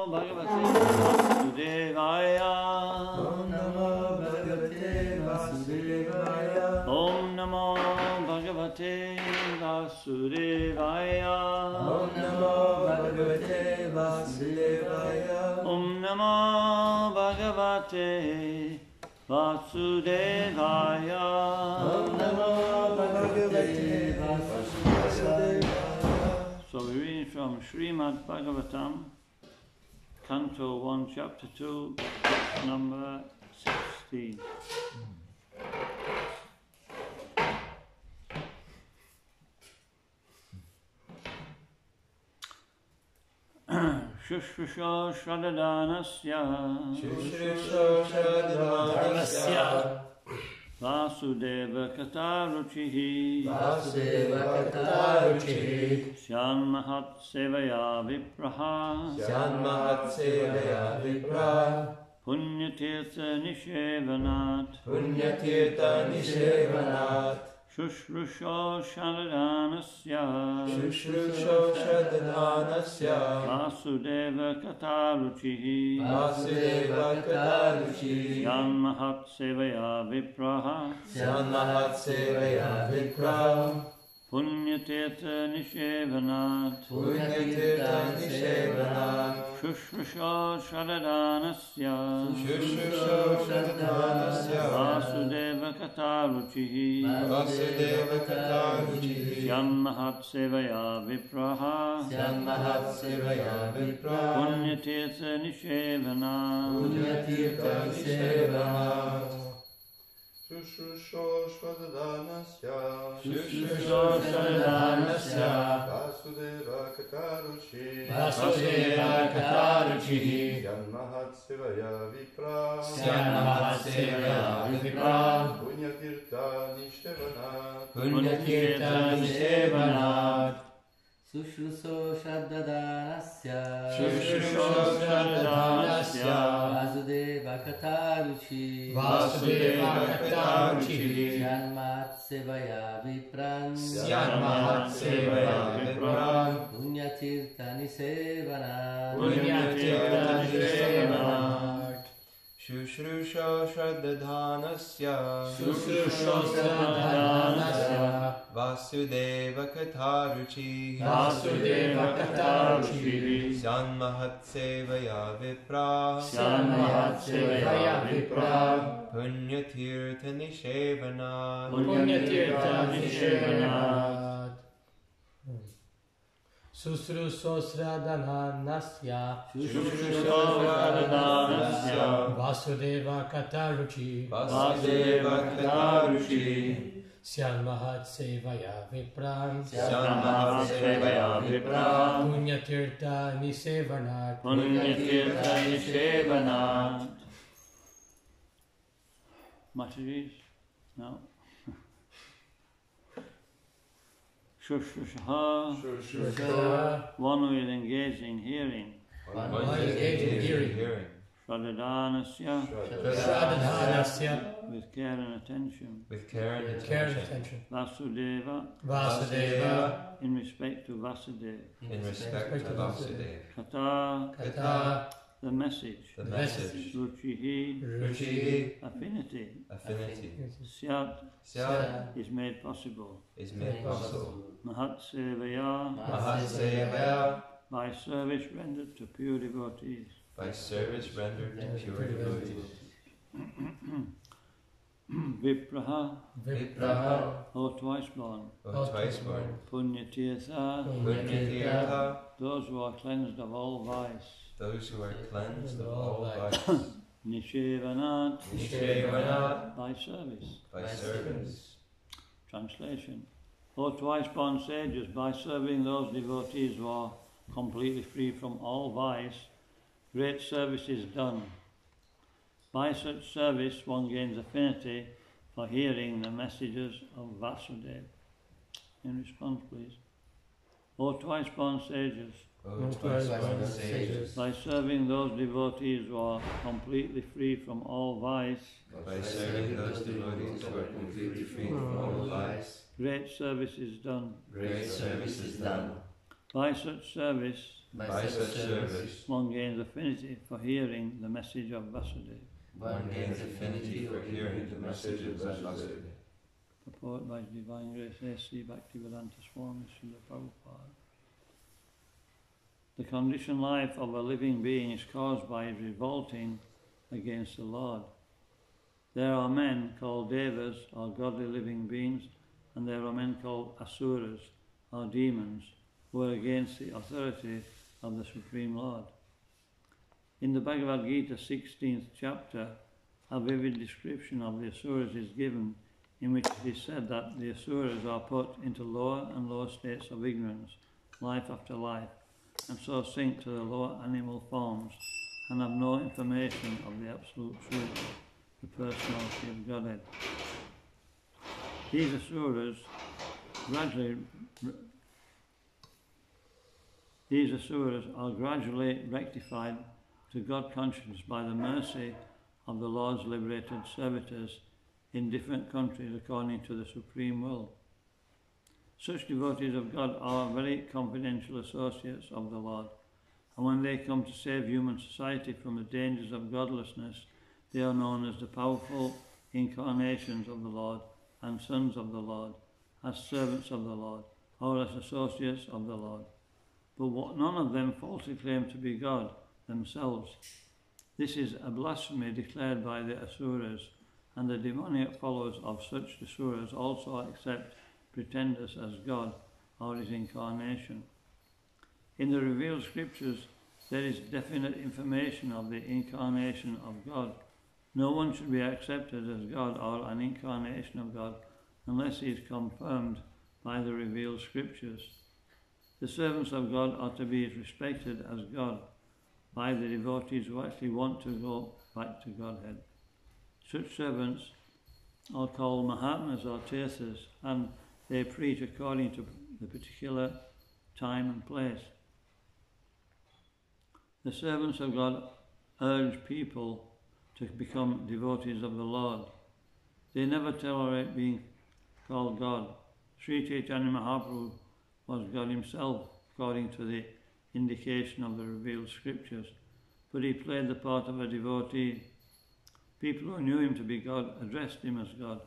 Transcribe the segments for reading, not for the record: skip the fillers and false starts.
Bhagavate Vasudevaya. Om Namo Bhagavate Vasudevaya. Om Namo Bhagavate Vasudevaya. Om Namo Bhagavate Vasudevaya. Om Namo Bhagavate Vasudevaya. Om Namo Bhagavate Vasudevaya. So we're reading from Srimad Bhagavatam, Canto 1, Chapter 2, number 16. Shushrusho Shraddhanasya Vasudeva Kataruchihi Syan Mahat Sevaya Vipraha Punyatirtha Nishevanat Shushrusho Shraddhanasya Vasudeva Kataruchihi Syan Mahat Sevaya Vipraha Punyatirtha Nishevanat Shushrusho Shraddhanasya Vasudeva Kataruchihi Syan Mahat Sevaya Vipraha Punyatirtha Nishevanat Shushrusho Shraddhanasya Vasudeva Kataruchihi Syan Mahat Sevaya Vipraha Punyatirtha Nishevanat Shushrusho Shraddhanasya Vasudeva Kataruchihi Syan Mahat Sevaya Vipraha Punyatirtha Nishevanat Shushrusho Shraddhanasya Vasudeva Kataruchihi Syan Mahat Sevaya Vipraha Punyatirtha Nishevanat Shushrusho Shraddhanasya Vasudeva Kataruchihi Syan Mahat Sevaya Vipraha Punyatirtha Nishevanat. Messages? No. Shushrusha, one who is engaged in hearing. Shraddhanasya, with care and attention. Vasudeva, in respect to Vasudeva. Kata, the message. Ruchihi, affinity. Syat, is made possible. Mahat Sevaya, by service rendered to pure devotees. Vipraha, or twice born. Punyatirtha, those who are cleansed of all vice. Nishevanat, by service. Translation. O twice born sages, by serving those devotees who are completely free from all vice, great service is done. By such service one gains affinity for hearing the messages of Vasudeva. In response, please. O twice born sages, by serving those devotees who are completely free from all vice, great service is done. By such service By such service, one gains affinity for hearing the message of Vasudeva. One gains affinity for hearing the message of Vasudeva. Purport by His Divine Grace A.C. Bhaktivedanta Swami Srila Prabhupada. The conditioned life of a living being is caused by revolting against the Lord. There are men called devas, or godly living beings, and there are men called asuras, or demons, who are against the authority of the Supreme Lord. In the Bhagavad Gita 16th chapter, a vivid description of the asuras is given, in which it is said that the asuras are put into lower and lower states of ignorance, life after life, and so sink to the lower animal forms and have no information of the Absolute Truth, the personality of Godhead. These asuras are gradually rectified to God consciousness by the mercy of the Lord's liberated servitors in different countries according to the supreme will. Such devotees of God are very confidential associates of the Lord, and when they come to save human society from the dangers of godlessness, they are known as the powerful incarnations of the Lord and sons of the Lord, as servants of the Lord, or as associates of the Lord. But none of them falsely claim to be God themselves. This is a blasphemy declared by the asuras, and the demoniac followers of such asuras also accept pretenders as God or His incarnation. In the revealed scriptures, there is definite information of the incarnation of God. No one should be accepted as God or an incarnation of God unless he is confirmed by the revealed scriptures. The servants of God are to be respected as God by the devotees who actually want to go back to Godhead. Such servants are called Mahatmas or Tirthas, and they preach according to the particular time and place. The servants of God urge people to become devotees of the Lord. They never tolerate being called God. Sri Chaitanya Mahaprabhu was God himself, according to the indication of the revealed scriptures, but he played the part of a devotee. People who knew him to be God addressed him as God,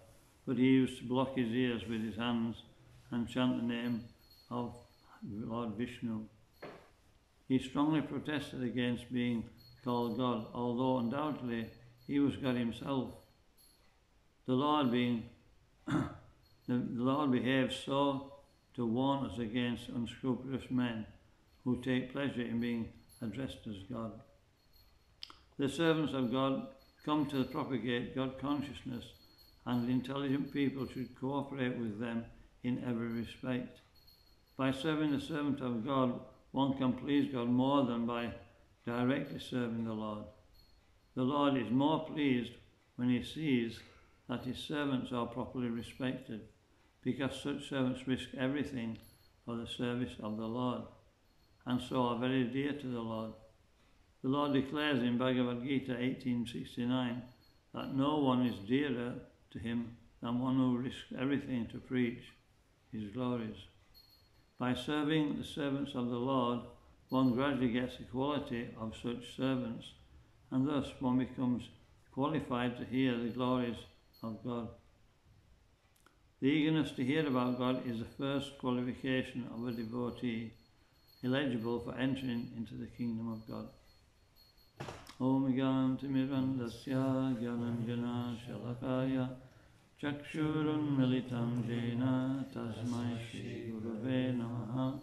but he used to block his ears with his hands and chant the name of Lord Vishnu. He strongly protested against being called God, although undoubtedly he was God himself. The Lord behaves so to warn us against unscrupulous men who take pleasure in being addressed as God. The servants of God come to propagate God consciousness, and intelligent people should cooperate with them in every respect. By serving the servant of God, one can please God more than by directly serving the Lord. The Lord is more pleased when he sees that his servants are properly respected, because such servants risk everything for the service of the Lord, and so are very dear to the Lord. The Lord declares in Bhagavad Gita 18:69 that no one is dearer to him than one who risks everything to preach his glories. By serving the servants of the Lord, one gradually gets the quality of such servants, and thus one becomes qualified to hear the glories of God. The eagerness to hear about God is the first qualification of a devotee eligible for entering into the kingdom of God. Om Gyanti Mirandasya Gyananjana Shalakaya Chakshurun Militam Jena Tasmai Shri Gurave Namaha.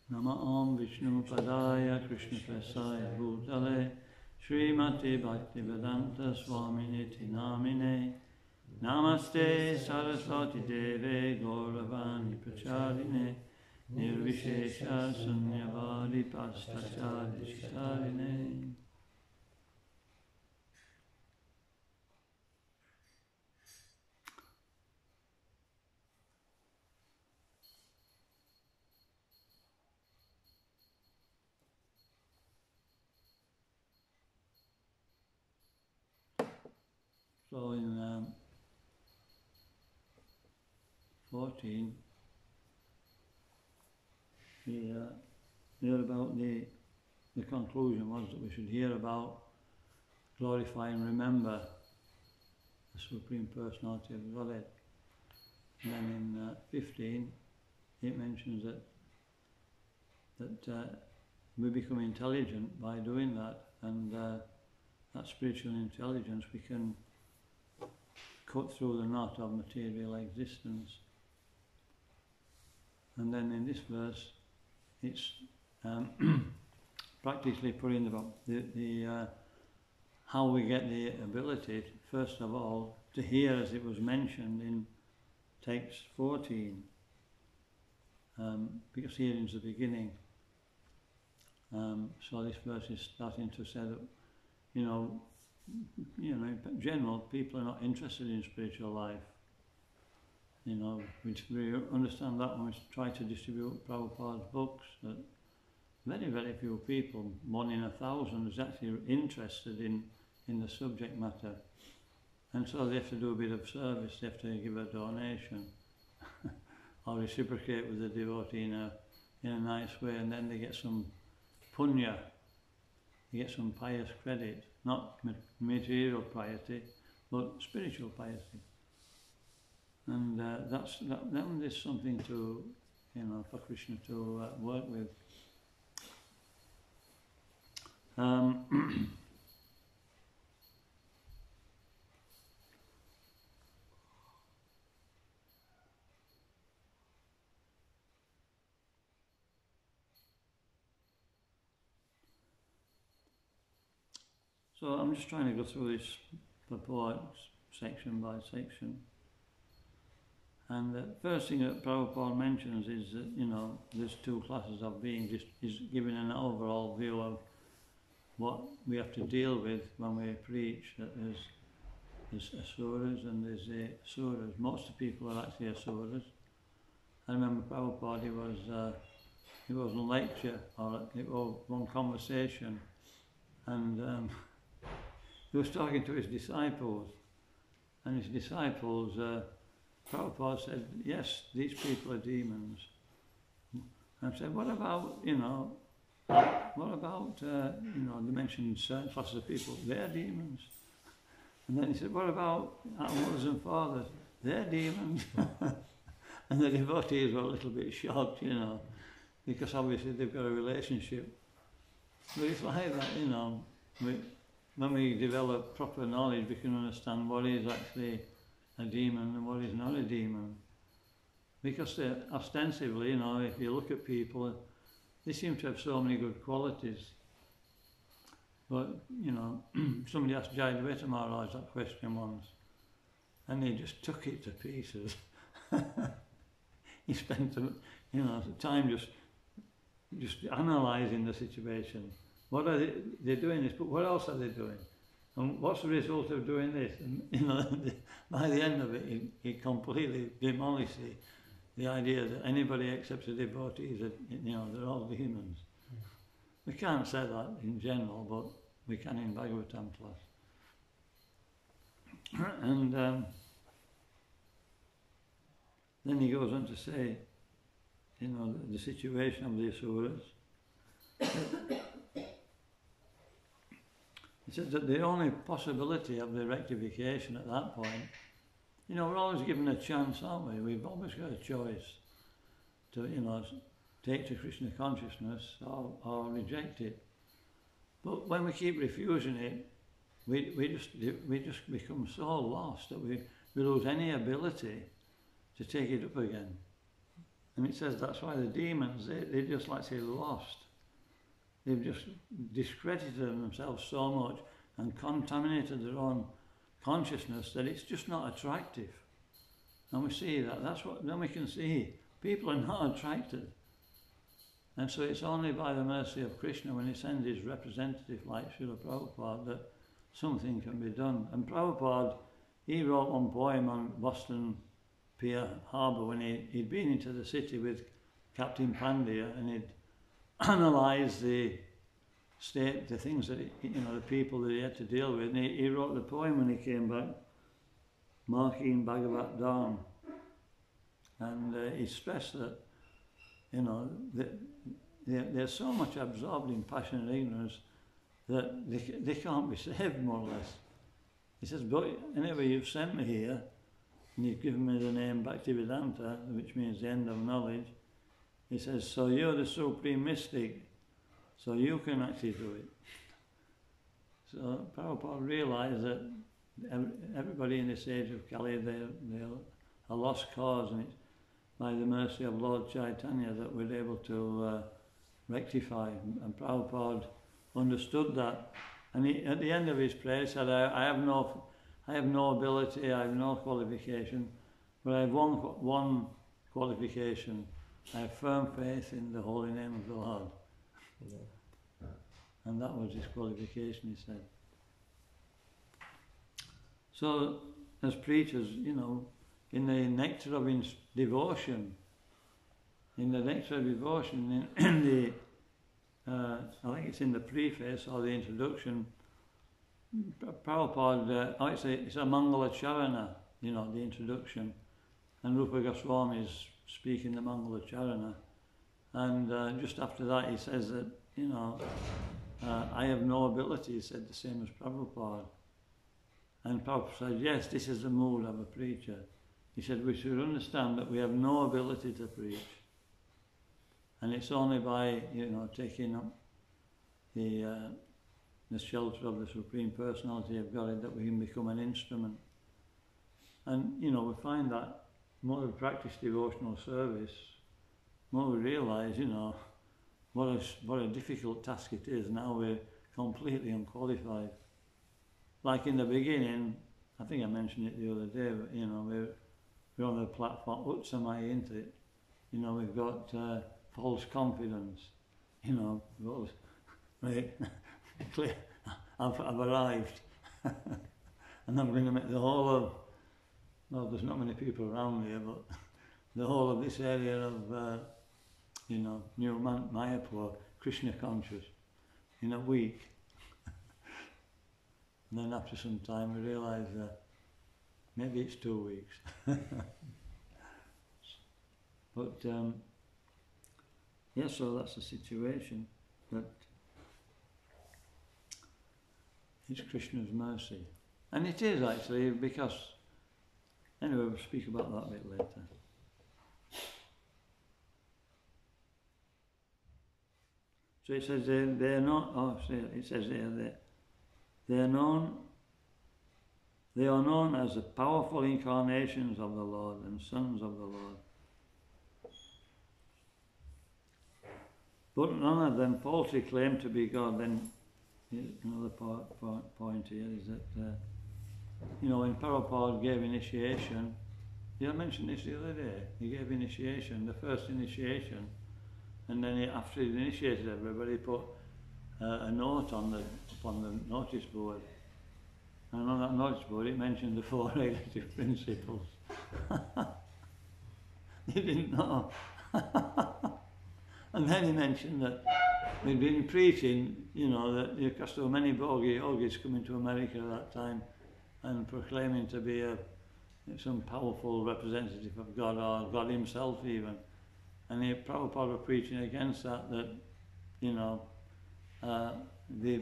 Nama Om Vishnu Padaya Krishna Prasaya Bhutale Srimati Bhaktivedanta Swaminiti Namine Namaste Saraswati Deve Gauravani Pracharine Nirvishesha Sunyavadi Pastacharya Shitarine. So in 14, hear about the conclusion was that we should hear about, glorify and remember the Supreme Personality of Godhead. And then in 15 it mentions that we become intelligent by doing that, and that spiritual intelligence we can cut through the knot of material existence. And then in this verse it's practically putting the how we get the ability, first of all, to hear, as it was mentioned in text 14, because hearing is the beginning. So this verse is starting to say that, in general, people are not interested in spiritual life. We understand that when we try to distribute Prabhupada's books, that very, very few people, 1 in 1,000, is actually interested in the subject matter. And so they have to do a bit of service, they have to give a donation or reciprocate with the devotee in a nice way, and then they get some punya, they get some pious credit, not material piety, but spiritual piety. And then there's something to, for Krishna to work with. So I'm just trying to go through this purport section by section. And the first thing that Prabhupada mentions is that, there's two classes of beings. He's giving an overall view of what we have to deal with when we preach, that there's asuras and there's asuras. Most of the people are actually asuras. I remember Prabhupada, he was in a lecture, or it was one conversation, and he was talking to his disciples, and his disciples, Prabhupada said, yes, these people are demons. And said, what about, they mentioned certain classes of people, they're demons. And then he said, what about our mothers and fathers? They're demons. And the devotees were a little bit shocked, because obviously they've got a relationship. But it's like that, when we develop proper knowledge, we can understand what is actually a demon and what is not a demon. Because ostensibly, if you look at people, they seem to have so many good qualities. But, somebody asked Jayadvaita Maharaj that question once, and he just took it to pieces. He spent some time just analysing the situation. What are they're doing this, but what else are they doing? And what's the result of doing this? And by the end of it, he completely demolished the idea that anybody except the devotees, they're all demons. We can't say that in general, but we can in Bhagavatam class. And then he goes on to say, the situation of the asuras. He says that the only possibility of the rectification at that point, we're always given a chance, aren't we? We've always got a choice to, take to Krishna consciousness or reject it. But when we keep refusing it, we just become so lost that we lose any ability to take it up again. And it says that's why the demons, they just like say lost. They've just discredited themselves so much and contaminated their own consciousness that it's just not attractive. And we see that. Then we can see people are not attracted. And so it's only by the mercy of Krishna, when he sends his representative like Srila Prabhupada, that something can be done. And Prabhupada, he wrote one poem on Boston Pier Harbour when he'd been into the city with Captain Pandya, and he'd analysed the state, the things that the people that he had to deal with. And he wrote the poem when he came back, Marking Bhagavat Dham. And he stressed that you know, they're so much absorbed in passion and ignorance that they can't be saved, more or less. He says, but anyway, you've sent me here, and you've given me the name Bhaktivedanta, which means the end of knowledge. He says, so you're the supreme mystic, so you can actually do it. So Prabhupada realised that everybody in this age of Kali, they're a lost cause, and it's by the mercy of Lord Chaitanya that we're able to rectify. And Prabhupada understood that. And he, at the end of his prayer, he said, I have no ability, I have no qualification, but I have one qualification. I have firm faith in the holy name of the Lord. Yeah. And that was his qualification, he said. So, as preachers, you know, in the nectar of devotion, in the I think it's in the preface or the introduction, Prabhupada, it's a Mangala Charana, you know, the introduction, and Rupa Goswami is speaking the Mangala Charana, and just after that he says that, you know, I have no ability, he said the same as Prabhupada. And Prabhupada said, yes, this is the mood of a preacher. He said, we should understand that we have no ability to preach. And it's only by, you know, taking up the shelter of the Supreme Personality of God that we can become an instrument. And, you know, we find that more we practice devotional service, more we realise, you know, what a difficult task it is. Now we're completely unqualified. Like in the beginning, I think I mentioned it the other day, but, you know, we're on the platform, Utsamaya, isn't it? You know, we've got false confidence, you know, right, I've arrived, and I'm going to make the whole of, well, there's not many people around here, but the whole of this area of, you know, New Mayapur, Krishna conscious, in a week. And then after some time we realise that maybe it's 2 weeks. But yeah, so that's the situation. But it's Krishna's mercy. And it is actually, because, anyway, we'll speak about that a bit later. So it says they're not, it says they are known as the powerful incarnations of the Lord and sons of the Lord. But none of them falsely claim to be God. Then another point here is that, you know, when Prabhupada gave initiation, did I mention this the other day? He gave initiation, the first initiation, and then after he initiated everybody, he put a note upon the notice board. And on that notice board it mentioned the 4 regulative principles. He didn't know. And then he mentioned that we'd been preaching, you know, that because there were many yogis coming to America at that time and proclaiming to be some powerful representative of God, or God himself even. And Prabhupada was preaching against that, you know, the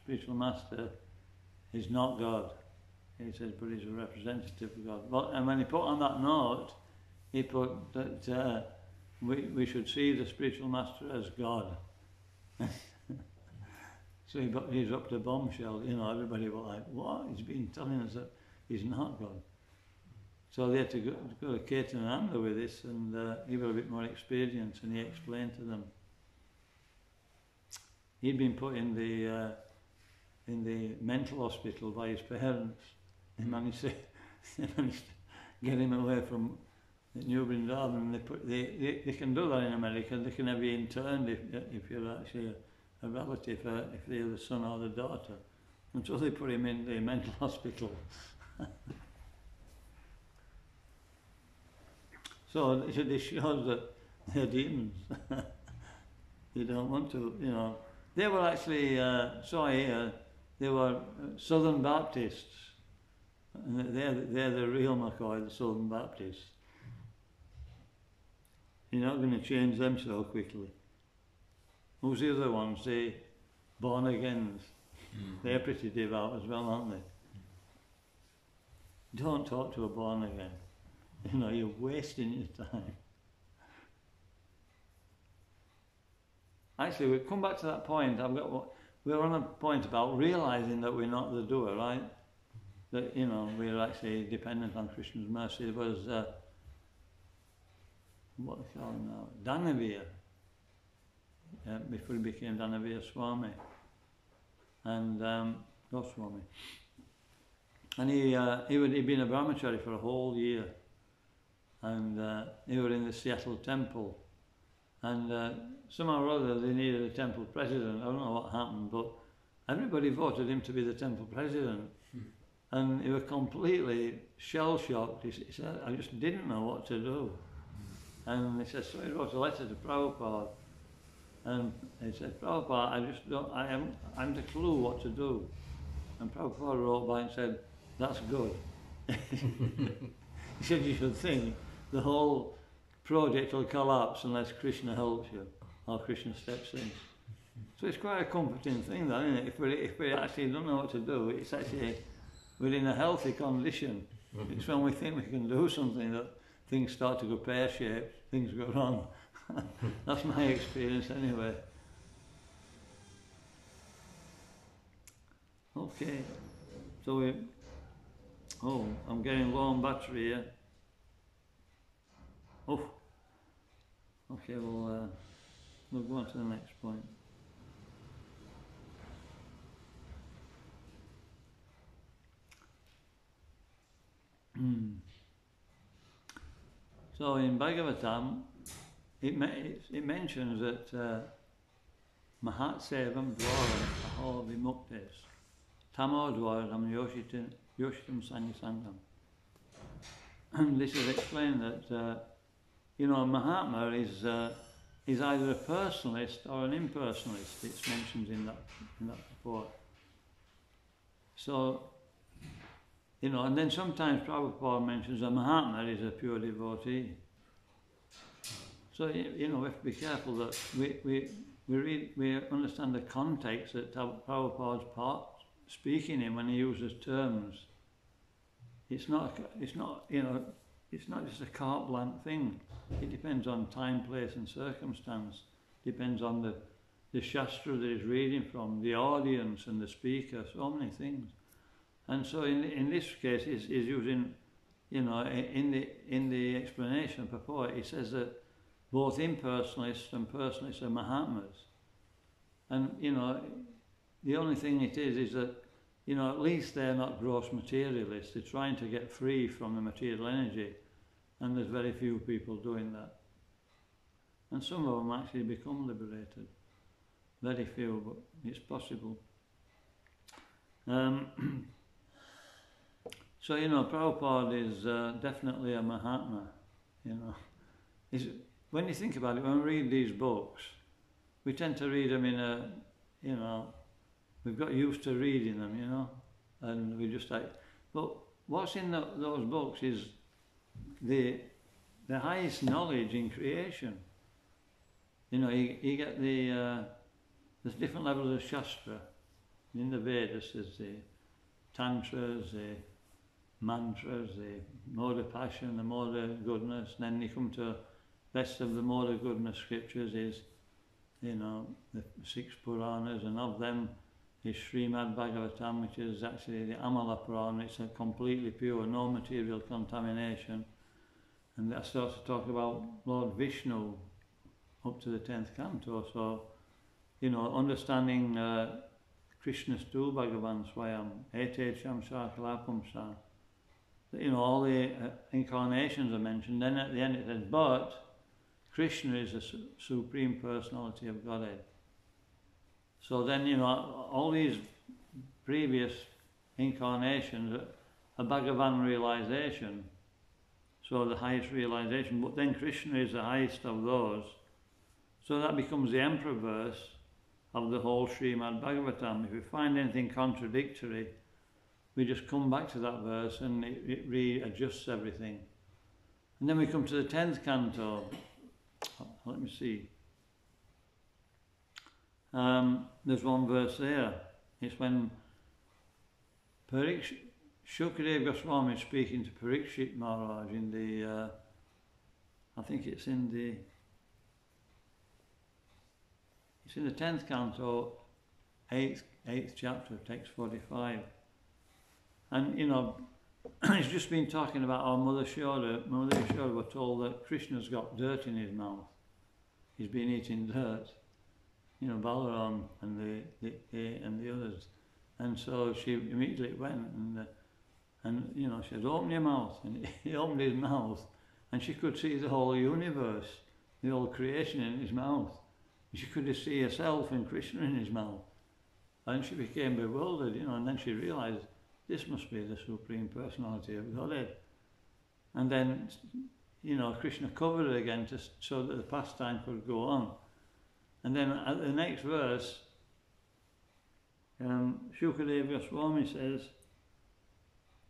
spiritual master is not God. He says, but he's a representative of God. But, and when he put on that note, he put that we should see the spiritual master as God. So he's up to bombshell, you know, everybody was like, what? He's been telling us that he's not God. So they had to go to Ketananda with this, and he was a bit more experienced, and he explained to them. He'd been put in the mental hospital by his parents. They managed to get him away from New Vrindavan. They can do that in America. They can have you interned if you're actually a relative, if they're the son or the daughter. And so they put him in the mental hospital. So this shows that they're demons. You don't want to, you know. They were actually, they were Southern Baptists. And they're the real McCoy, the Southern Baptists. you're not going to change them so quickly. Who's the other ones? The born agains. They're pretty devout as well, aren't they? Don't talk to a born again. You know, you're wasting your time. Actually, we'll come back to that point. We're on a point about realising that we're not the doer, right? That, you know, we're actually dependent on Krishna's mercy. There was, what do they call him now? Danavir. Before he became Danavir Swami. And Goswami. And he'd been a brahmachari for a whole year. And he was in the Seattle temple. And somehow or other they needed a temple president. I don't know what happened, but everybody voted him to be the temple president. And he was completely shell-shocked. He said, I just didn't know what to do. And he said, so he wrote a letter to Prabhupada. And he said, Prabhupada, I haven't a clue what to do. And Prabhupada wrote back and said, that's good. He said, you should think the whole project will collapse unless Krishna helps you, or Krishna steps in. So it's quite a comforting thing, that, isn't it? If we actually don't know what to do, it's actually, we're in a healthy condition. It's when we think we can do something that things start to go pear-shaped, things go wrong. That's my experience anyway. Okay, so I'm getting low on battery here. Oh, okay, we'll go on to the next point. So in Bhagavatam, it mentions that Mahat Sevam Dwaram Aho Vimuktes Tamo Dwaram Yoshitam Sanyasangam. And this is explained that you know, Mahatma is either a personalist or an impersonalist. It's mentioned in that report. So, you know, and then sometimes Prabhupada mentions a Mahatma is a pure devotee. So, you know, we have to be careful that we understand the context that Prabhupada's speaking in when he uses terms. It's not, you know, it's not just a carte blanche thing. It depends on time, place and circumstance. Depends on the Shastra that he's reading from, the audience and the speaker, so many things. And so in this case, he's using, you know, in the explanation purport, he says that both impersonalists and personalists are Mahatmas. And, you know, the only thing it is that, you know, at least they're not gross materialists. They're trying to get free from the material energy. And there's very few people doing that. And some of them actually become liberated. Very few, but it's possible. So, you know, Prabhupada is definitely a Mahatma, you know. When you think about it, when we read these books, we tend to read them in a, you know, we've got used to reading them, you know, and we just like, but what's in those books is the highest knowledge in creation. You know, you get there's different levels of Shastra. In the Vedas there's the Tantras, the mantras, the mode of passion, the mode of goodness. And then you come to best of the mode of goodness scriptures is, you know, the 6 Puranas, and of them is Srimad Bhagavatam, which is actually the Amala Purana. It's a completely pure, no material contamination. And that starts to talk about Lord Vishnu up to the 10th canto. So, you know, understanding Krishnastu Bhagavan Swayam, Etecham Shakalapamsa. You know, all the incarnations are mentioned. Then at the end it says, but Krishna is the Supreme Personality of Godhead. So then, you know, all these previous incarnations are Bhagavan realization. So the highest realization, but then Krishna is the highest of those. So that becomes the emperor verse of the whole Srimad Bhagavatam. If we find anything contradictory, we just come back to that verse and it readjusts everything. And then we come to the 10th canto, let me see. There's one verse there. It's when Shukadeva Goswami is speaking to Parikshit Maharaj in the, I think it's in the 10th canto, 8th chapter, text 45. And, you know, he's just been talking about our Mother Yashoda. Mother Yashoda were told that Krishna's got dirt in his mouth. He's been eating dirt. You know, Balaram and the others. And so she immediately went and you know, she said, open your mouth. And he opened his mouth and she could see the whole universe, the whole creation in his mouth. And she could see herself and Krishna in his mouth. And she became bewildered, you know, and then she realized this must be the Supreme Personality of Godhead. And then, you know, Krishna covered it again so that the pastime could go on. And then at the next verse, Shukadeva Goswami says,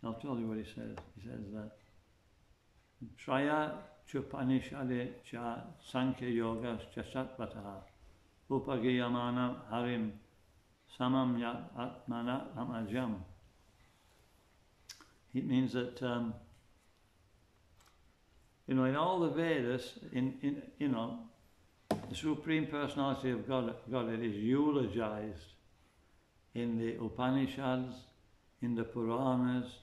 I'll tell you what he says. He says that Traya Chupanishade Cha Sankhya Yoga Chasatpataha Upagiyamana Harim Samam Yat Atmana Amajam. It means that you know, in all the Vedas, in you know, the Supreme Personality of Godhead is eulogized in the Upanishads, in the Puranas,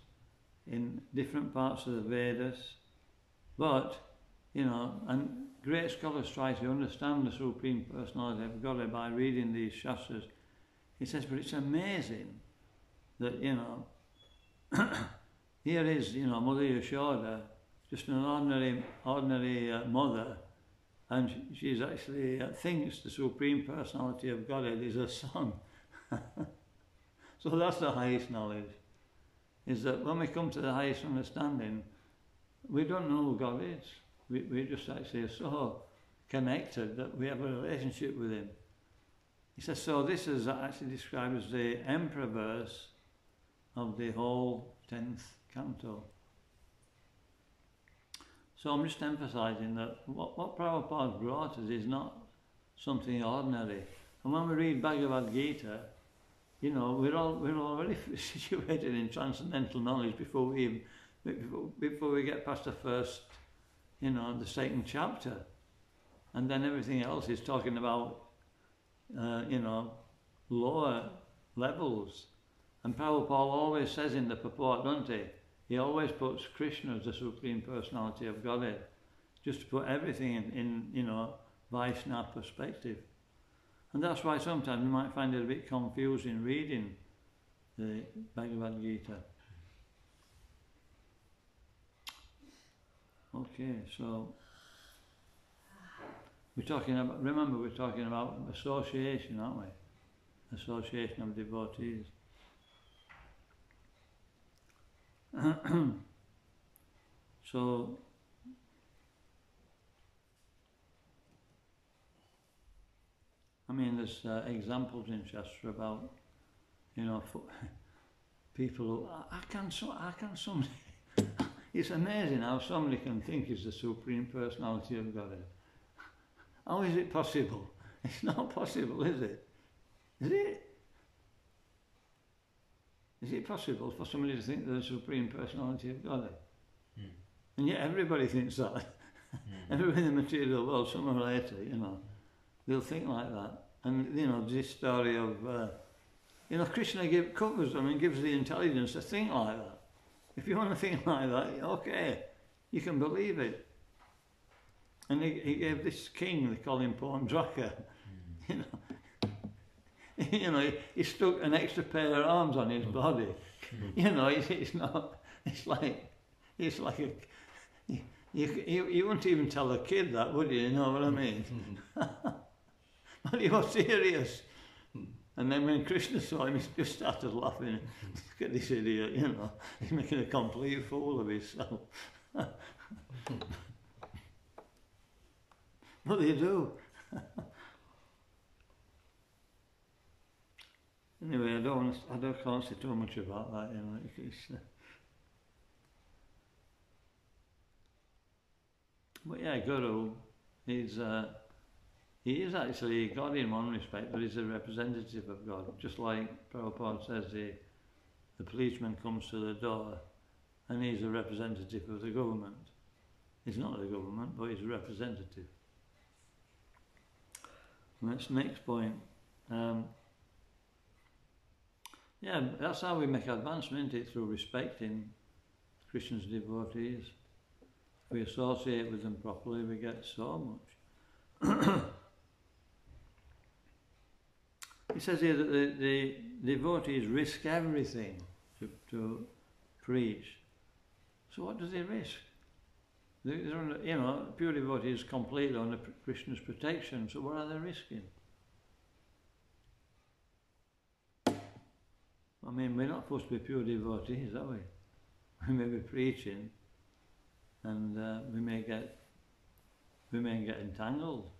in different parts of the Vedas. But, you know, and great scholars try to understand the Supreme Personality of Godhead by reading these Shastras. He says, but it's amazing that, you know, here is, you know, Mother Yashoda, just an ordinary mother, and she's actually thinks the Supreme Personality of Godhead is her son. So that's the highest knowledge, is that when we come to the highest understanding, we don't know who God is. We just actually are so connected that we have a relationship with Him. He says, so this is actually described as the emperor verse of the whole 10th canto. So I'm just emphasizing that what Prabhupada brought us is not something ordinary. And when we read Bhagavad Gita, you know, we're already situated in transcendental knowledge before we get past the first, you know, the second chapter. And then everything else is talking about, you know, lower levels. And Prabhupada always says in the purport, doesn't he? He always puts Krishna as the Supreme Personality of Godhead, just to put everything in you know, Vaishnava perspective. And that's why sometimes you might find it a bit confusing reading the Bhagavad Gita. Okay, so remember we're talking about association, aren't we? Association of devotees. So I mean, there's examples in Shastra about, you know, people who somebody. It's amazing how somebody can think is the Supreme Personality of Godhead. How is it possible? It's not possible, is it? Is it? Is it possible for somebody to think they're the Supreme Personality of Godhead? And yet everybody thinks that. Everybody in the material world, sooner or later, you know, they'll think like that. And, you know, this story of, you know, Krishna covers them and gives the intelligence to think like that. If you want to think like that, okay, you can believe it. And he gave this king, they call him Pondraka, you know, he stuck an extra pair of arms on his body. You know, it's like a, you wouldn't even tell a kid that, would you? You know what I mean? But he was serious. And then when Krishna saw him, he just started laughing. Look at this idiot, you know, he's making a complete fool of himself. What do you do? Anyway, I can't say too much about that, you know. But yeah, Guru he is actually God in one respect, but he's a representative of God. Just like Prabhupada says, the policeman comes to the door and he's a representative of the government. He's not the government, but he's a representative. And that's the next point. Yeah, that's how we make advancement, isn't it? Through respecting Krishna's devotees. If we associate with them properly, we get so much. It says here that the devotees risk everything to preach. So what do they risk? They're under, pure devotees completely under Krishna's protection, so what are they risking? I mean, we're not supposed to be pure devotees, are we? We may be preaching, and we may get entangled.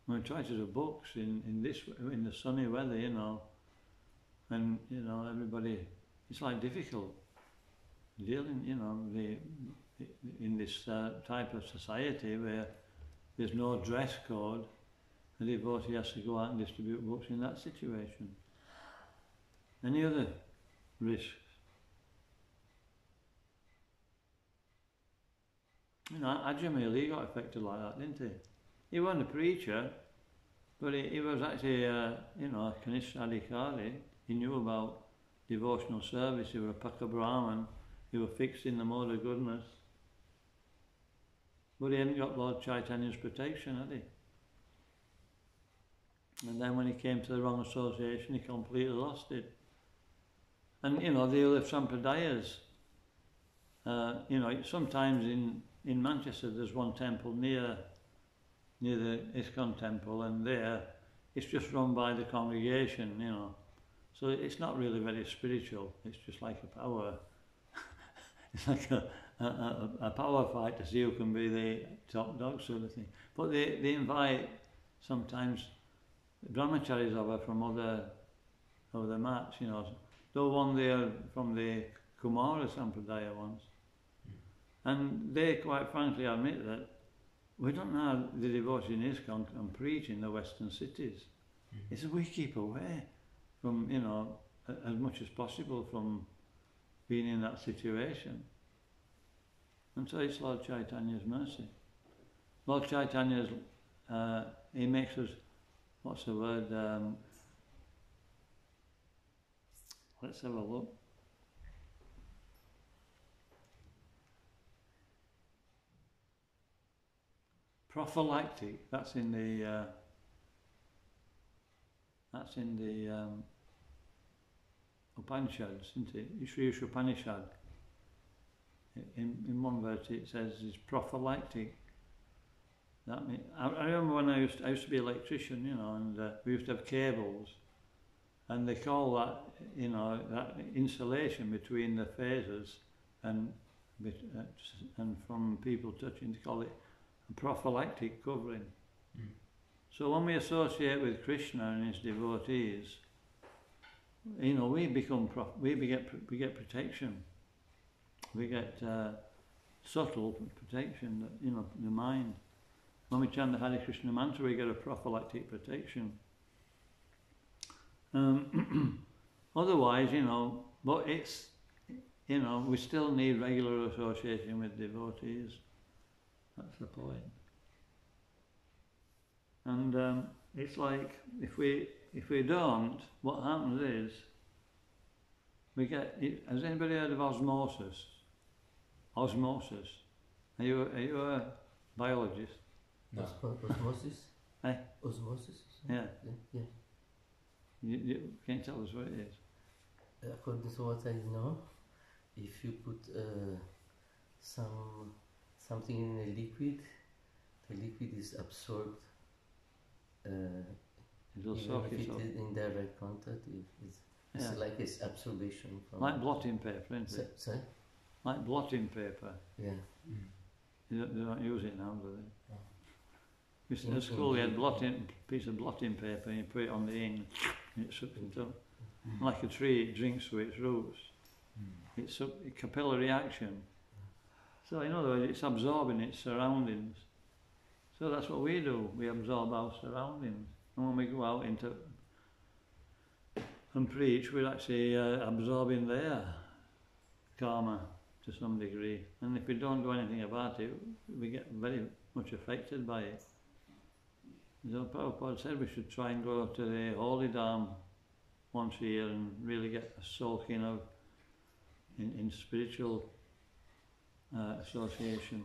We try to do books in the sunny weather, and everybody. It's like difficult dealing, in this type of society where there's no dress code. The devotee has to go out and distribute books in that situation. Any other risks? Ajamil, he got affected like that, didn't he? He wasn't a preacher, but he was actually, a Kanishta Adhikari. He knew about devotional service. He was a Paka Brahman. He was fixed in the mode of goodness. But he hadn't got Lord Chaitanya's protection, had he? And then when he came to the wrong association, he completely lost it. And, the other Sampradayas, sometimes in Manchester there's one temple near the ISKCON temple, and there it's just run by the congregation, So it's not really very spiritual. It's just like a power. It's like a power fight to see who can be the top dog sort of thing. But they invite sometimes brahmacharis over from other mats, The one there from the Kumara Sampradaya once. And they quite frankly admit that we don't know the devotees in ISKCON can preach in the western cities. He says we keep away from, as much as possible from being in that situation. And so it's Lord Chaitanya's mercy. Lord Chaitanya's, he makes us, what's the word? Let's have a look. Prophylactic. That's in the Upanishads, isn't it? Shri Upanishad. In one verse it says it's prophylactic. That means, I remember when I used to be an electrician, and we used to have cables, and they call that, that insulation between the phases and from people touching, they call it a prophylactic covering. So when we associate with Krishna and his devotees, we get protection. We get subtle protection, the mind. When we chant the Hare Krishna mantra, we get a prophylactic protection. Otherwise, but it's, we still need regular association with devotees. That's the point. And it's like if we don't, what happens is we get. Has anybody heard of osmosis? Osmosis. Are you a biologist? No. Osmosis? Eh? Osmosis? Yeah. Yeah. You can't tell us what it is. According to what I know, if you put something in a liquid, the liquid is absorbed. It'll even soak if it itself. is in direct contact, it's like it's absorption from. Like blotting paper, isn't it? Sorry? Like blotting paper. Yeah. They don't use it now, do they? No. Used to- At school we had piece of blotting paper and you put it on the ink and it sucks it up. Like a tree, it drinks through its roots. It's a capillary action. So in other words, it's absorbing its surroundings. So that's what we do. We absorb our surroundings. And when we go out into and preach, we're actually absorbing their karma to some degree. And if we don't do anything about it, we get very much affected by it. So Prabhupada said we should try and go to the Holy Dam once a year and really get a soaking of in spiritual association.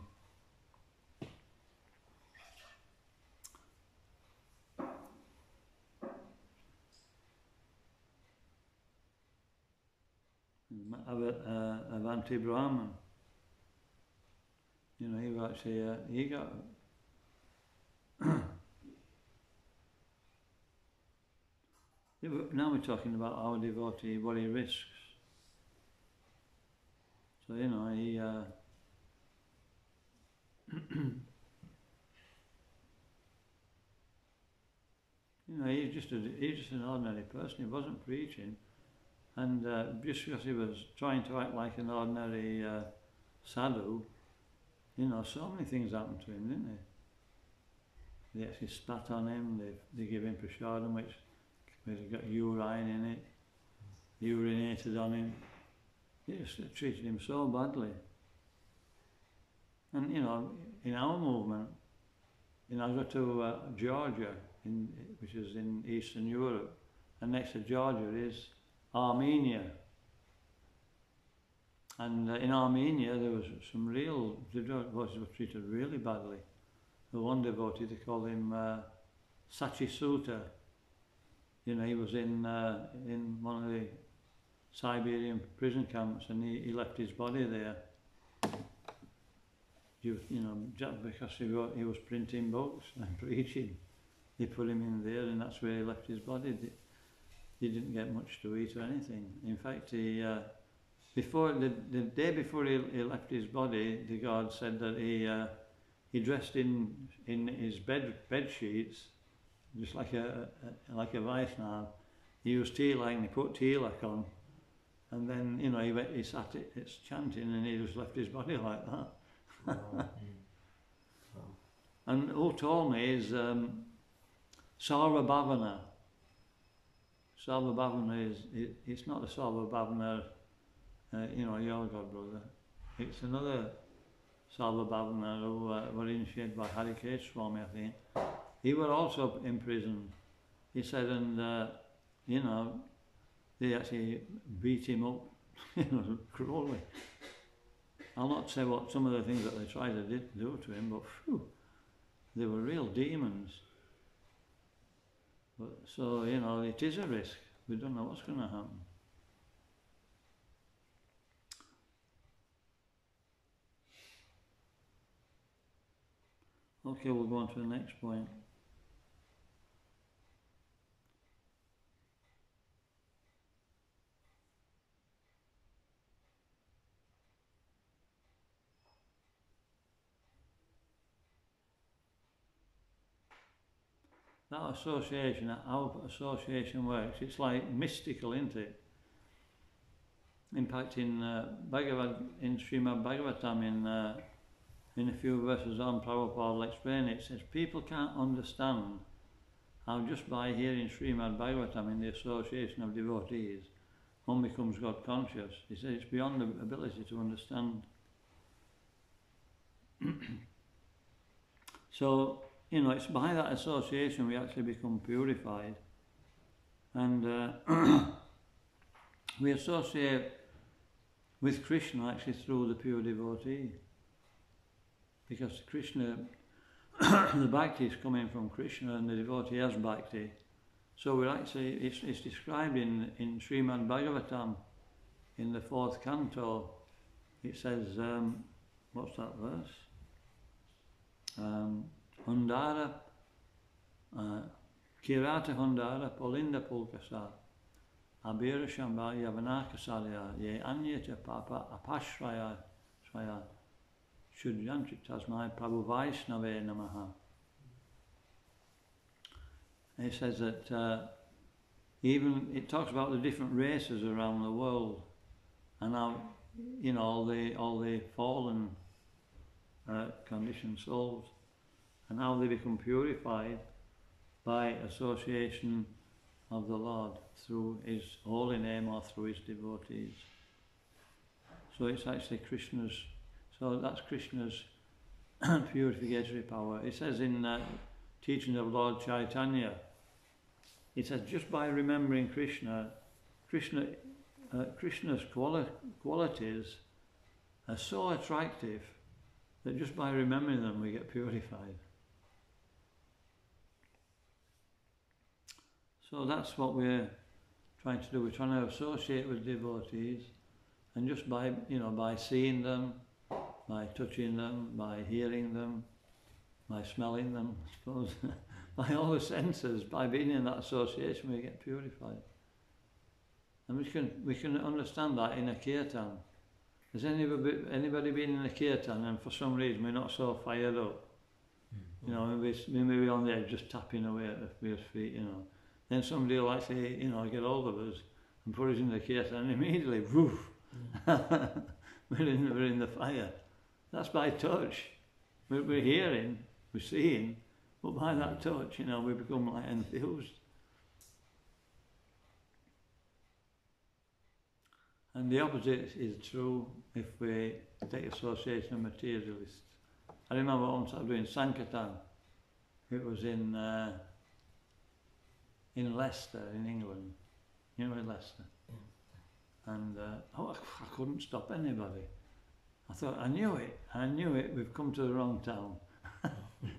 Avanti Brahman, you know, he was actually he got now we're talking about our devotee, what he risks. So you know, he you know, he's just an ordinary person. He wasn't preaching. And just because he was trying to act like an ordinary sadhu, you know, so many things happened to him, didn't they? They actually spat on him, they gave him prasadam, which got urine in it, urinated on him. They just treated him so badly. And, you know, in our movement, you know, I go to Georgia, which is in Eastern Europe, and next to Georgia is Armenia. And in Armenia there was some real devotees were treated really badly. The one devotee, they call him Sachisuta. You know, he was in one of the Siberian prison camps, and he left his body there. You know, just because he was printing books and preaching, they put him in there, and that's where he left his body. He didn't get much to eat or anything. In fact, he before the day before he left his body, the guard said that he dressed in his bed sheets, just like a Vaishnava. He used tilak and he put tilak on, and then you know he sat it's chanting, and he just left his body like that. And who told me is Sarva Bhavana. Sarva Bhavana it's not the Sarva Bhavana, you know, your God brother. It's another Sarva Bhavana who were initiated by Harikesh Swami, I think. He was also in prison. He said, and you know, they actually beat him up, you know, cruelly. I'll not say what some of the things that they tried to do to him, but phew, they were real demons. But, so, you know, it is a risk. We don't know what's going to happen. Okay, we'll go on to the next point. That association, how association works, it's like mystical, isn't it? In fact, in Srimad Bhagavatam, in a few verses on, Prabhupada will explain it. It says people can't understand how just by hearing Srimad Bhagavatam in the association of devotees, one becomes God conscious. He says it's beyond the ability to understand. So, you know, it's by that association we actually become purified. And we associate with Krishna actually through the pure devotee. Because Krishna, the bhakti is coming from Krishna, and the devotee has bhakti. So we're actually, it's described in Srimad Bhagavatam, in the 4th canto. It says, what's that verse? Hundara, Kirata Hundara, Polinda Pulkasa, Abira Shamba Yavanakasarya, Ye Anyata Papa Apashraya Swaya, Shudyanchitasmai Prabhu Vaishnave Namaha. It says that even, it talks about the different races around the world, and how, you know, all the fallen conditioned souls. and how they become purified by association of the Lord through His holy name or through His devotees. So it's actually Krishna's, so that's Krishna's purificatory power. It says in teaching of Lord Chaitanya, it says just by remembering Krishna's qualities are so attractive that just by remembering them we get purified. So that's what we're trying to do. We're trying to associate with devotees, and just by seeing them, by touching them, by hearing them, by smelling them, I suppose, by all the senses, by being in that association, we get purified. And we can understand that in a kirtan. Has anybody been in a kirtan and for some reason we're not so fired up? You know, maybe we're on the edge just tapping away at the fierce feet, you know. Then somebody will actually, get hold of us and put us in the kirtan, and immediately, woof, we're in the fire. That's by touch. We're hearing, we're seeing, but by that touch, we become like enthused. And the opposite is true if we take association of materialists. I remember once I was doing Sankirtan. It was in Leicester, in England. You know, in Leicester. And I couldn't stop anybody. I thought, I knew it, we've come to the wrong town.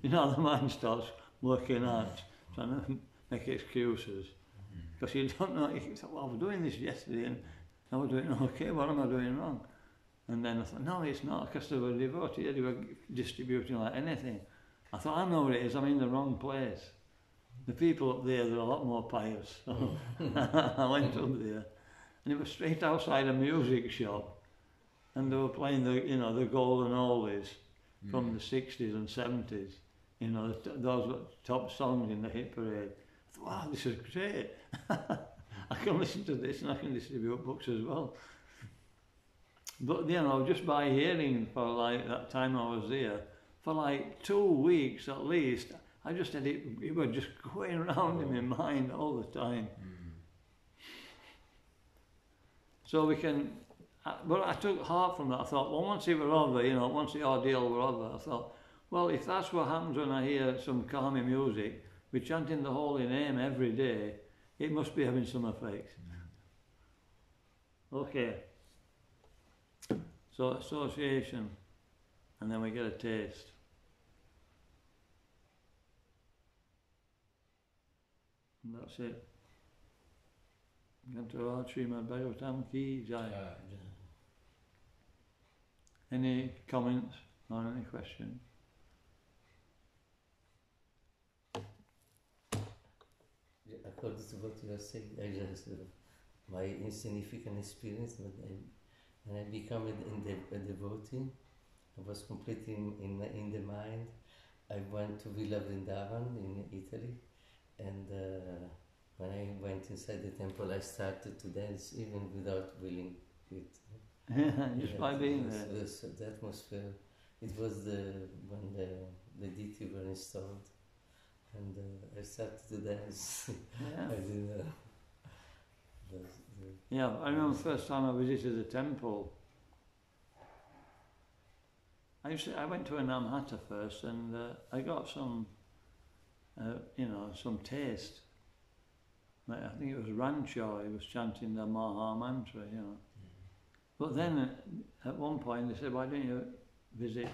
The mind starts working out, trying to make excuses. Because you don't know, you thought, well, I was doing this yesterday and I was doing okay, what am I doing wrong? And then I thought, no, it's not, because they were devoted, they were distributing like anything. I thought, I know what it is, I'm in the wrong place. The people up there, they're a lot more pious. So I went up there, and it was straight outside a music shop, and they were playing the golden oldies from the 60s and 70s. Those top songs in the hit parade. I thought, wow, this is great. I can listen to this and I can distribute books as well. But just by hearing for like that time I was there, for like 2 weeks at least, I just had it was just going around in my mind all the time. So we can, but I took heart from that. I thought, well, once it were over, once the ordeal were over, I thought, well, if that's what happens when I hear some calming music, we're chanting the holy name every day, it must be having some effect. Okay. So association, and then we get a taste. And that's it. Gantara Srimad Bhagavatam Ki Jai. Any comments or any questions? According to what you are saying, I just my insignificant experience when I become a devotee, I was completely in the mind. I went to Villa Vrindavan in Italy, and when I went inside the temple, I started to dance even without willing it. Just by being there. The atmosphere. It was when the deity were installed. And I started to dance. Yeah. I did, Yeah, I remember the first time I visited the temple. I went to a Namhata first, and I got some, some taste. Like, I think it was Rancho. He was chanting the Maha Mantra, But then at one point they said, "Why don't you visit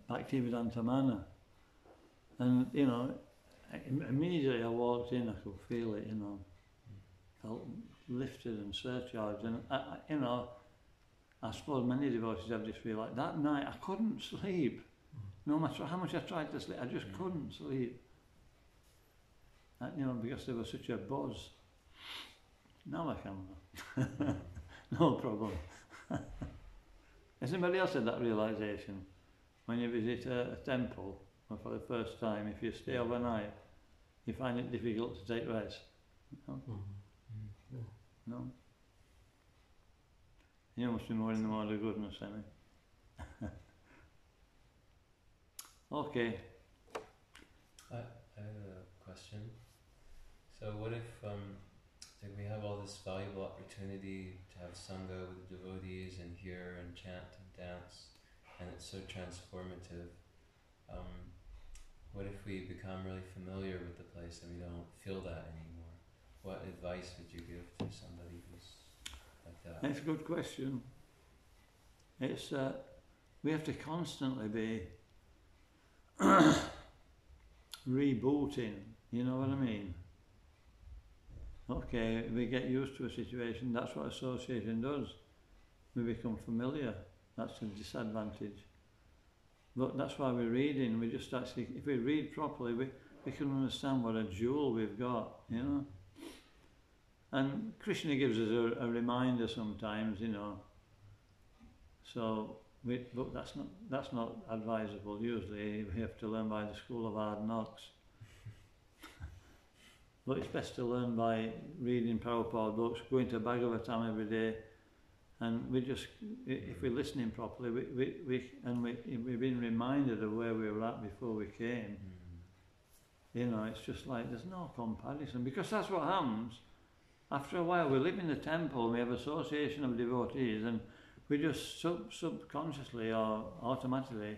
Bhaktivedanta Mana?" And immediately I walked in, I could feel it, felt lifted and surcharged. And, I suppose many devotees have this feel like that night I couldn't sleep. No matter how much I tried to sleep, I just couldn't sleep. Because there was such a buzz. Now I can. No problem. Has anybody else had that realization? When you visit a temple, or for the first time, if you stay overnight, you find it difficult to take rest? No? No? You must be more in the mode of goodness, Emmy. Okay. I had a question. So what if like we have all this valuable opportunity to have sangha with devotees and hear and chant and dance, and it's so transformative. What if we become really familiar with the place and we don't feel that anymore? What advice would you give to somebody who's like that? That's a good question. It's we have to constantly be rebooting, you know what I mean? Okay, we get used to a situation, that's what association does. We become familiar, that's a disadvantage. But that's why we're reading, we just actually, if we read properly, we can understand what a jewel we've got, you know? And Krishna gives us a reminder sometimes, you know. So, but that's not advisable usually. We have to learn by the school of hard knocks. But it's best to learn by reading Prabhupada books, going to Bhagavatam every day, and we just, if we're listening properly, we've been reminded of where we were at before we came. You know, it's just like there's no comparison, because that's what happens. After a while, we live in the temple, and we have association of devotees, and we just subconsciously or automatically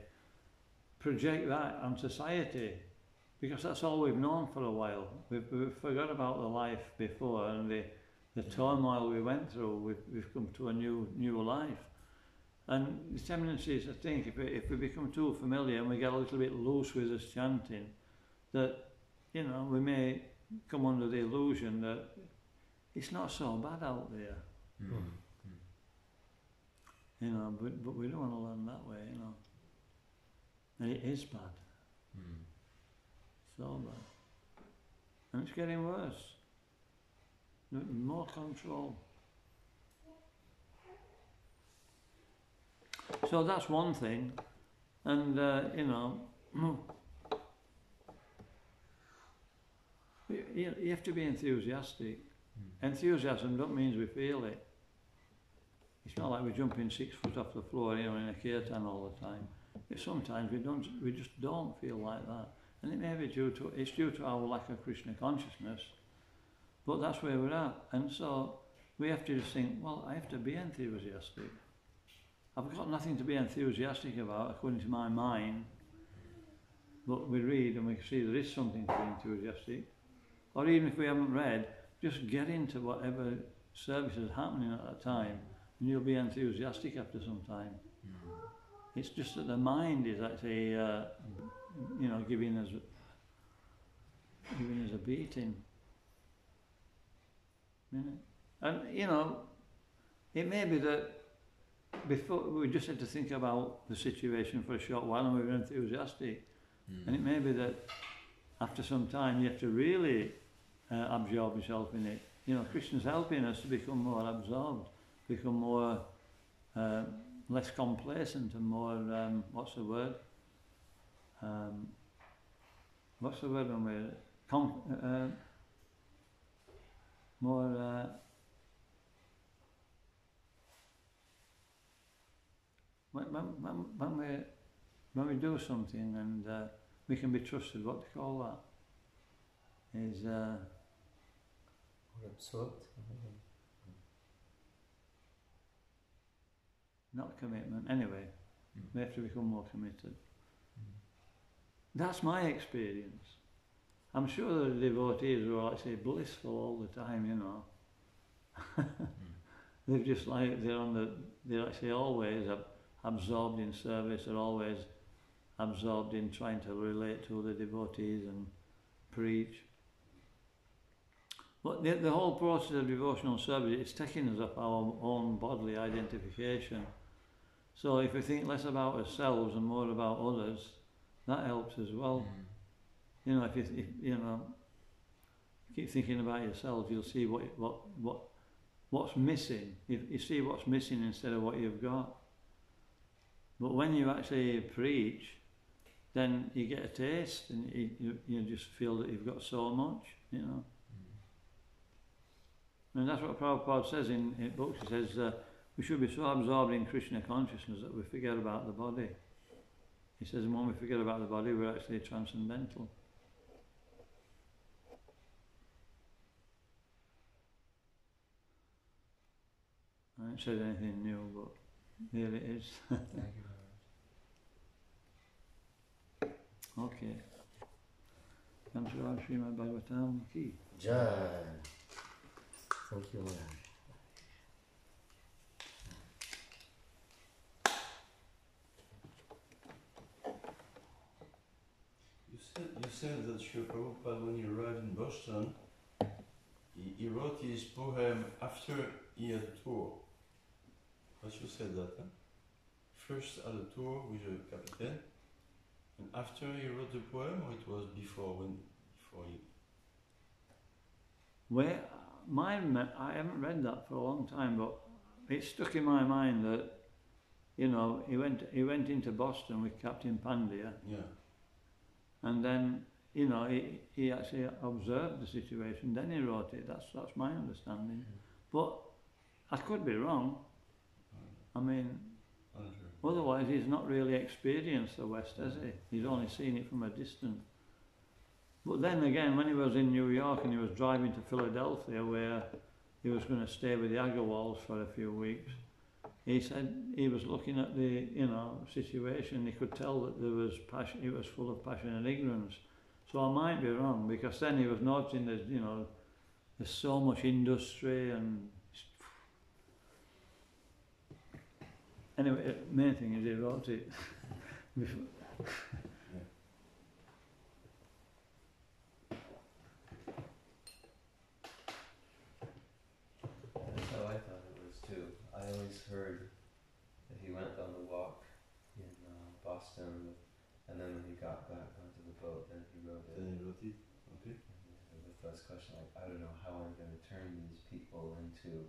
project that on society, because that's all we've known for a while. We've forgot about the life before and the turmoil we went through. We've come to a new life. And the tendency is, I think, if we become too familiar and we get a little bit loose with this chanting, that, you know, we may come under the illusion that it's not so bad out there. You know, but we don't want to learn that way, you know. And it is bad. So bad. And it's getting worse. More control. So that's one thing. And, you know, you have to be enthusiastic. Enthusiasm don't mean we feel it. It's not like we're jumping 6 foot off the floor, you know, in a kirtan all the time. Sometimes we just don't feel like that. And it may be due to our lack of Krishna consciousness, but that's where we're at. And so we have to just think, well, I have to be enthusiastic. I've got nothing to be enthusiastic about according to my mind, but we read and we see there is something to be enthusiastic. Or even if we haven't read, just get into whatever service is happening at that time, and you'll be enthusiastic after some time. It's just that the mind is actually, you know, giving us a beating. And, you know, it may be that before we just had to think about the situation for a short while and we were enthusiastic. And it may be that after some time you have to really absorb yourself in it. You know, Krishna's helping us to become more absorbed, become more less complacent and more, what's the word when we're more when we do something and we can be trusted, what to call that is Or absorbed. Not commitment. Anyway, we have to become more committed. That's my experience. I'm sure the devotees are actually blissful all the time, you know. They're just like, they're actually always absorbed in service, they're always absorbed in trying to relate to the devotees and preach. But the whole process of devotional service is taking us off our own bodily identification. So if we think less about ourselves and more about others, that helps as well. You know, if you know, keep thinking about yourself, you'll see what's missing. You see what's missing instead of what you've got. But when you actually preach, then you get a taste, and you just feel that you've got so much, you know. And that's what Prabhupada says in books. He says we should be so absorbed in Krishna consciousness that we forget about the body. He says, and when we forget about the body, we're actually transcendental. haven't said anything new, but here it is. Thank you very much. Okay. Kanchara Srimad Bhagavatam Ki. Jai. Thank you, Maharaj. You said that Srila Prabhupada, when he arrived in Boston, he wrote his poem after he had a tour. But you said that, huh? First had a tour with a captain, and after he wrote the poem, or it was before he... Well, I haven't read that for a long time, but it stuck in my mind that, you know, he went into Boston with Captain Pandya. Yeah. And then, you know, he actually observed the situation, then he wrote it. That's my understanding. But I could be wrong. I mean, otherwise he's not really experienced the West, has he? He's only seen it from a distance. But then again, when he was in New York and he was driving to Philadelphia, where he was going to stay with the Agarwals for a few weeks, he said he was looking at the, you know, situation. He could tell that there was passion. It was full of passion and ignorance. So I might be wrong, because then he was noticing that, you know, there's so much industry and. Anyway, the main thing is he wrote it. That's how I thought it was too. I always heard that he went on the walk in Boston, and then when he got back onto the boat, then he wrote it. Then he wrote it, okay. And the first question, like, I don't know how I'm going to turn these people into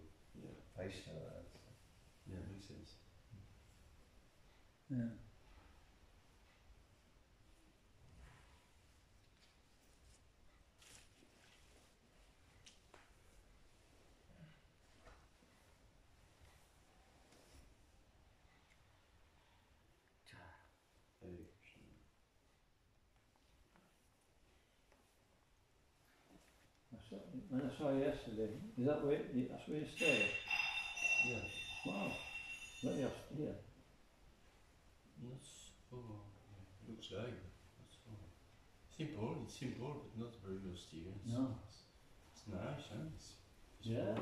Vaishnava. Yeah, makes sense. Yeah. Hare Krishna. When I saw you yesterday, is that where that's where you stay? Yeah. Wow. Where you stay? Not so... looks like, not so... Simple, it's simple, but not very austere. No. It's nice, huh? It's Yeah.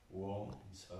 warm inside.